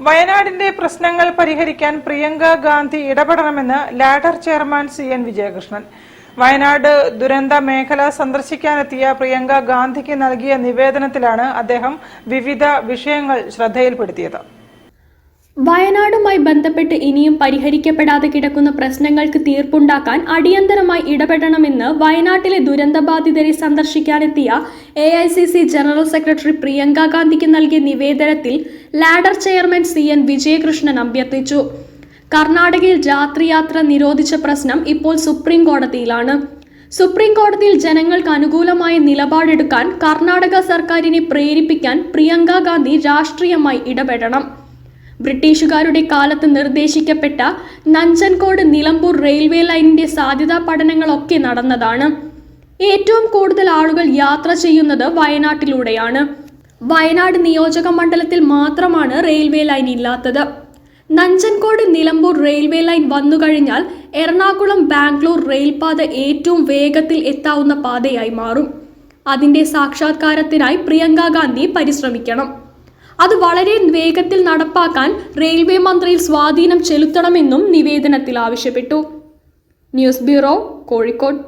വയനാടിന്റെ പ്രശ്നങ്ങൾ പരിഹരിക്കാൻ പ്രിയങ്ക ഗാന്ധി ഇടപെടണമെന്ന് ladder chairman CN Vijayakrishnan. Wayanad ദുരന്ത മേഖല സന്ദർശിക്കാനെത്തിയ പ്രിയങ്ക ഗാന്ധിക്ക് നൽകിയ നിവേദനത്തിലാണ് അദ്ദേഹം വിവിധ വിഷയങ്ങൾ ശ്രദ്ധയിൽപ്പെടുത്തിയത്. വയനാടുമായി ബന്ധപ്പെട്ട് ഇനിയും പരിഹരിക്കപ്പെടാതെ കിടക്കുന്ന പ്രശ്നങ്ങൾക്ക് തീർപ്പുണ്ടാക്കാൻ അടിയന്തരമായി ഇടപെടണമെന്ന് വയനാട്ടിലെ ദുരന്തബാധിതരെ സന്ദർശിക്കാനെത്തിയ AICC ജനറൽ സെക്രട്ടറി പ്രിയങ്ക ഗാന്ധിക്ക് നൽകിയ നിവേദനത്തിൽ ലാഡർ ചെയർമാൻ CN വിജയകൃഷ്ണൻ അഭ്യർത്ഥിച്ചു. കർണാടകയിൽ രാത്രിയാത്ര നിരോധിച്ച പ്രശ്നം ഇപ്പോൾ സുപ്രീം കോടതിയിലാണ്. സുപ്രീം കോടതിയിൽ ജനങ്ങൾക്ക് അനുകൂലമായ നിലപാടെടുക്കാൻ കർണാടക സർക്കാരിനെ പ്രേരിപ്പിക്കാൻ പ്രിയങ്ക ഗാന്ധി രാഷ്ട്രീയമായി ഇടപെടണം. ബ്രിട്ടീഷുകാരുടെ കാലത്ത് നിർദ്ദേശിക്കപ്പെട്ട നഞ്ചൻകോട് നിലമ്പൂർ റെയിൽവേ ലൈനിന്റെ സാധ്യതാ പഠനങ്ങളൊക്കെ നടന്നതാണ്. ഏറ്റവും കൂടുതൽ ആളുകൾ യാത്ര ചെയ്യുന്നത് വയനാട്ടിലൂടെയാണ്. വയനാട് നിയോജക മണ്ഡലത്തിൽ മാത്രമാണ് റെയിൽവേ ലൈൻ ഇല്ലാത്തത്. നഞ്ചൻകോട് നിലമ്പൂർ റെയിൽവേ ലൈൻ വന്നുകഴിഞ്ഞാൽ എറണാകുളം ബാംഗ്ലൂർ റെയിൽപാത ഏറ്റവും വേഗത്തിൽ എത്താവുന്ന പാതയായി മാറും. അതിന്റെ സാക്ഷാത്കാരത്തിനായി പ്രിയങ്ക ഗാന്ധി പരിശ്രമിക്കണം. അത് വളരെ വേഗത്തിൽ നടപ്പാക്കാൻ റെയിൽവേ മന്ത്രിയിൽ സ്വാധീനം ചെലുത്തണമെന്നും നിവേദനത്തിൽ ആവശ്യപ്പെട്ടു. News bureau, Kozhikode.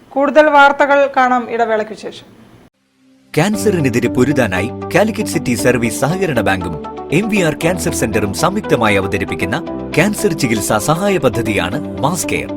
കൂടുതൽ വാർത്തകൾ കാണാം ഇടവേളയ്ക്ക് ശേഷം. ക്യാൻസറിനെതിരെ പൊരുതാനായി കാലിക്കറ്റ് സിറ്റി സർവീസ് സഹകരണ ബാങ്കും MVR ക്യാൻസർ സെന്ററും സംയുക്തമായി അവതരിപ്പിക്കുന്ന ക്യാൻസർ ചികിത്സാ സഹായ പദ്ധതിയാണ് മാസ് കെയർ.